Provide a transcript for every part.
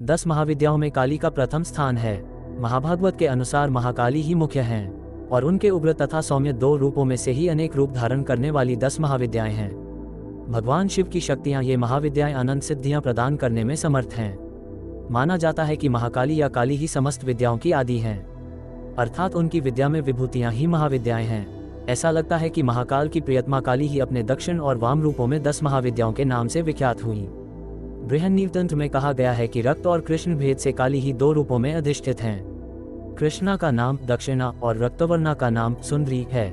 10 महाविद्याओं में काली का प्रथम स्थान है। महाभागवत के अनुसार महाकाली ही मुख्य हैं और उनके उग्र तथा सौम्य 2 रूपों में से ही अनेक रूप धारण करने वाली 10 महाविद्याएं हैं। भगवान शिव की शक्तियां ये महाविद्याएं अनंत सिद्धियां प्रदान करने में समर्थ हैं। माना जाता है कि महाकाली या काली ही समस्त विद्याओं की आदि हैं, अर्थात उनकी विद्या में विभूतियां ही महाविद्याएं हैं। ऐसा लगता है कि महाकाल की प्रियतमा काली ही अपने दक्षिण और वाम रूपों में 10 महाविद्याओं के नाम से विख्यात हुई। बृहन्नीवतंत्र में कहा गया है कि रक्त और कृष्ण भेद से काली ही 2 रूपों में अधिष्ठित हैं। कृष्णा का नाम दक्षिणा और रक्तवर्णा का नाम सुंदरी है।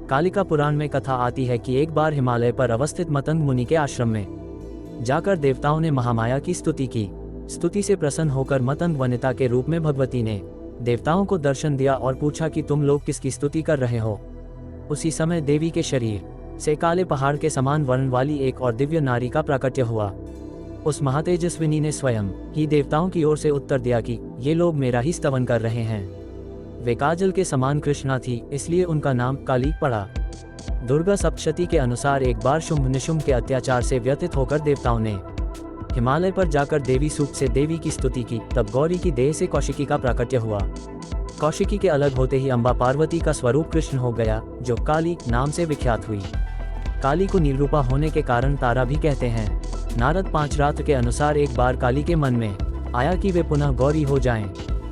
कालिका पुराण में कथा आती है कि एक बार हिमालय पर अवस्थित मतंग मुनि के आश्रम में जाकर देवताओं ने महामाया की स्तुति की। स्तुति से प्रसन्न होकर मतंग वनिता के रूप में भगवती ने देवताओं को दर्शन दिया और पूछा कि तुम लोग किसकी स्तुति कर रहे हो। उसी समय देवी के शरीर से काले पहाड़ के समान वर्ण वाली एक और दिव्य नारी का प्राकट्य हुआ। उस महातेजस्विनी ने स्वयं ही देवताओं की ओर से उत्तर दिया कि ये लोग मेरा ही स्तवन कर रहे हैं। वे काजल के समान कृष्णा थी, इसलिए उनका नाम काली पड़ा। दुर्गा सप्तशती के अनुसार एक बार शुंभ निशुंभ के अत्याचार से व्यथित होकर देवताओं ने हिमालय पर जाकर देवी सूक्त से देवी की स्तुति की। तब गौरी की देह से कौशिकी का प्राकट्य हुआ। कौशिकी के अलग होते ही अम्बा पार्वती का स्वरूप कृष्ण हो गया, जो काली नाम से विख्यात हुई। काली को नीलरूपा होने के कारण तारा भी कहते हैं। नारद पांचरात्र के अनुसार एक बार काली के मन में आया कि वे पुनः गौरी हो जाएं।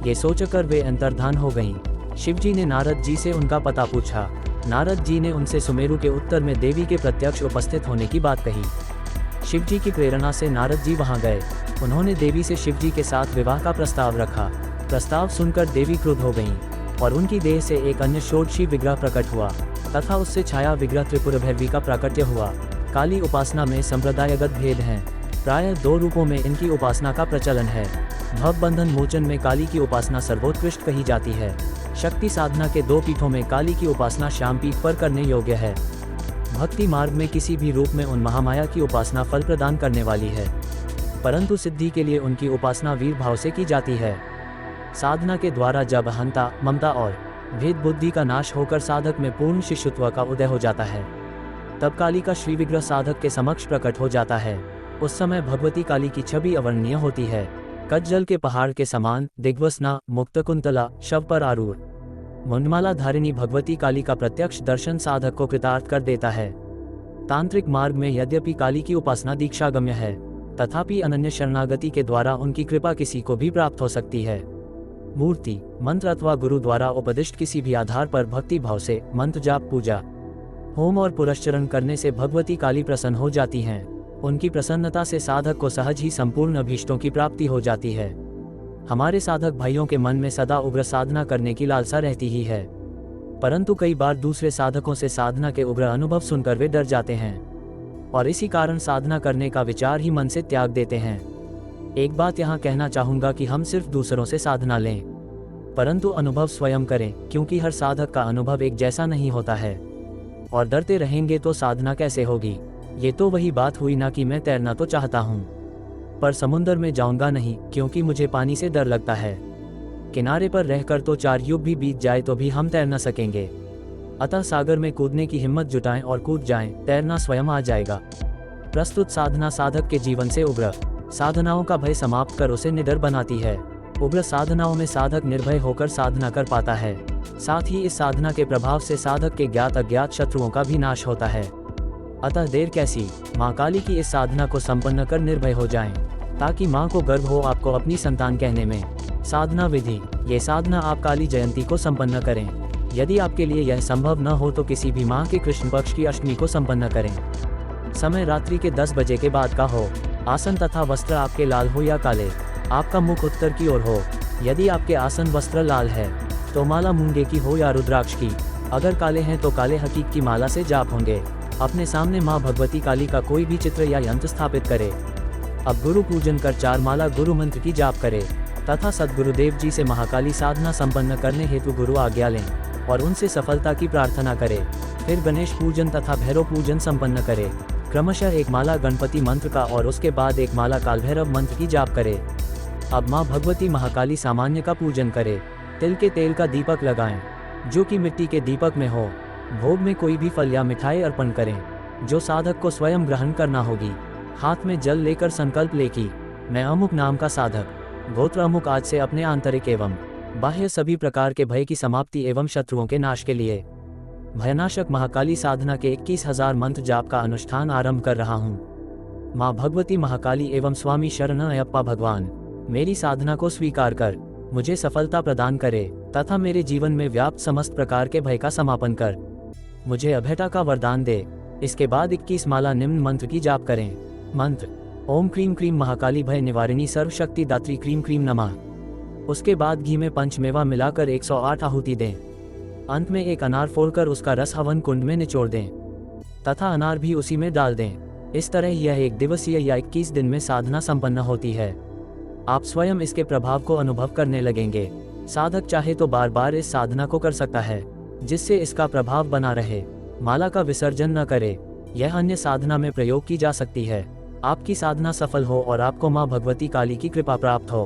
ये सोचकर वे अंतर्धान हो गईं। शिवजी ने नारद जी से उनका पता पूछा। नारद जी ने उनसे सुमेरु के उत्तर में देवी के प्रत्यक्ष उपस्थित होने की बात कही। शिवजी की प्रेरणा से नारद जी वहां गए। उन्होंने देवी से शिवजी के साथ विवाह का प्रस्ताव रखा। प्रस्ताव सुनकर देवी क्रुद्ध हो गईं और उनकी देह से एक अन्य षोडशी विग्रह प्रकट हुआ तथा उससे छाया विग्रह त्रिपुर भैरवी का प्राकट्य हुआ। काली उपासना में संप्रदायगत भेद हैं। प्रायः 2 रूपों में इनकी उपासना का प्रचलन है। भव बंधन मोचन में काली की उपासना सर्वोत्कृष्ट कही जाती है। शक्ति साधना के 2 पीठों में काली की उपासना श्याम पीठ पर करने योग्य है। भक्ति मार्ग में किसी भी रूप में उन महामाया की उपासना फल प्रदान करने वाली है, परंतु सिद्धि के लिए उनकी उपासना वीर भाव से की जाती है। साधना के द्वारा जब अहंता, ममता और भेद बुद्धि का नाश होकर साधक में पूर्ण शिष्यत्व का उदय हो जाता है, तब काली का श्री विग्रह साधक के समक्ष प्रकट हो जाता है। उस समय भगवती काली की छवि अवर्णनीय होती है। कज्जल के पहाड़ के समान, दिग्वसना, मुक्तकुंतला, शव पर आरूढ़ मुंडमाला धारिणी भगवती काली का प्रत्यक्ष दर्शन साधक को कृतार्थ कर देता है। तांत्रिक मार्ग में यद्यपि काली की उपासना दीक्षागम्य है, तथापि अनन्य शरणागति के द्वारा उनकी कृपा किसी को भी प्राप्त हो सकती है। मूर्ति, मंत्र अथवा गुरु द्वारा उपदिष्ट किसी भी आधार पर भक्ति भाव से मंत्र जाप, पूजा, होम और पुरस्चरण करने से भगवती काली प्रसन्न हो जाती हैं। उनकी प्रसन्नता से साधक को सहज ही संपूर्ण अभीष्टों की प्राप्ति हो जाती है। हमारे साधक भाइयों के मन में सदा उग्र साधना करने की लालसा रहती ही है, परंतु कई बार दूसरे साधकों से साधना के उग्र अनुभव सुनकर वे डर जाते हैं और इसी कारण साधना करने का विचार ही मन से त्याग देते हैं। एक बात यहाँ कहना चाहूँगा कि हम सिर्फ दूसरों से साधना लें, परंतु अनुभव स्वयं करें, क्योंकि हर साधक का अनुभव एक जैसा नहीं होता है और डरते रहेंगे तो साधना कैसे होगी। ये तो वही बात हुई ना कि मैं तैरना तो चाहता हूँ पर समुद्र में जाऊंगा नहीं, क्योंकि मुझे पानी से डर लगता है। किनारे पर रहकर तो 4 युग भी बीत जाए तो भी हम तैर न सकेंगे। अतः सागर में कूदने की हिम्मत जुटाएं और कूद जाएं, तैरना स्वयं आ जाएगा। प्रस्तुत साधना साधक के जीवन से उग्र साधनाओं का भय समाप्त कर उसे निडर बनाती है। उग्र साधनाओं में साधक निर्भय होकर साधना कर पाता है। साथ ही इस साधना के प्रभाव से साधक के ज्ञात अज्ञात शत्रुओं का भी नाश होता है। अतः देर कैसी, माँ काली की इस साधना को संपन्न कर निर्भय हो जाएं, ताकि माँ को गर्व हो आपको अपनी संतान कहने में। साधना विधि, ये साधना आप काली जयंती को संपन्न करें। यदि आपके लिए यह संभव न हो तो किसी भी माह के कृष्ण पक्ष की अष्टमी को संपन्न करें। समय रात्रि के 10 बजे के बाद का हो। आसन तथा वस्त्र आपके लाल हो या काले। आपका मुख उत्तर की ओर हो। यदि आपके आसन वस्त्र लाल है तो माला मूंगे की हो या रुद्राक्ष की। अगर काले हैं तो काले हकीक की माला से जाप होंगे। अपने सामने माँ भगवती काली का कोई भी चित्र या यंत्र स्थापित करे। अब गुरु पूजन कर 4 माला गुरु मंत्र की जाप करे तथा सद्गुरुदेव जी से महाकाली साधना संपन्न करने हेतु गुरु आज्ञा लें और उनसे सफलता की प्रार्थना करें। फिर गणेश पूजन तथा भैरव पूजन संपन्न करें। क्रमशः 1 माला गणपति मंत्र का और उसके बाद 1 माला कालभैरव मंत्र की जाप करें। अब माँ भगवती महाकाली सामान्य का पूजन करें। तिल के तेल का दीपक लगाएं, जो कि मिट्टी के दीपक में हो। भोग में कोई भी फल या मिठाई अर्पण करें, जो साधक को स्वयं ग्रहण करना होगी। हाथ में जल लेकर संकल्प ले कि मैं अमुक नाम का साधक गोत्र अमुक आज से अपने आंतरिक एवं बाह्य सभी प्रकार के भय की समाप्ति एवं शत्रुओं के नाश के लिए भयनाशक महाकाली साधना के 21,000 मंत्र जाप का अनुष्ठान आरंभ कर रहा हूँ। माँ भगवती महाकाली एवं स्वामी शरण अयप्पा भगवान मेरी साधना को स्वीकार कर मुझे सफलता प्रदान करे तथा मेरे जीवन में व्याप्त समस्त प्रकार के भय का समापन कर मुझे अभयता का वरदान दे। इसके बाद 21 माला निम्न मंत्र की जाप करें। मंत्र: ओम क्रीम क्रीम महाकाली भय निवारिणी सर्वशक्ति दात्री क्रीम क्रीम नमः। उसके बाद घी में पंचमेवा मिलाकर 108 आहुति दें। अंत में एक अनार फोड़कर उसका रस हवन कुंड में निचोड़ दें तथा अनार भी उसी में डाल दें। इस तरह यह 1 दिवसीय या 21 दिन में साधना संपन्न होती है। आप स्वयं इसके प्रभाव को अनुभव करने लगेंगे। साधक चाहे तो बार बार इस साधना को कर सकता है जिससे इसका प्रभाव बना रहे। माला का विसर्जन न करे। यह अन्य साधना में प्रयोग की जा सकती है। आपकी साधना सफल हो और आपको माँ भगवती काली की कृपा प्राप्त हो।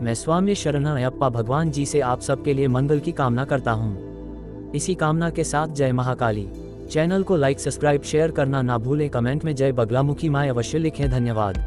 मैं स्वामी शरण अयप्पा भगवान जी से आप सबके लिए मंगल की कामना करता हूँ। इसी कामना के साथ जय महाकाली। चैनल को लाइक सब्सक्राइब शेयर करना ना भूलें। कमेंट में जय बगलामुखी माँ अवश्य लिखें। धन्यवाद।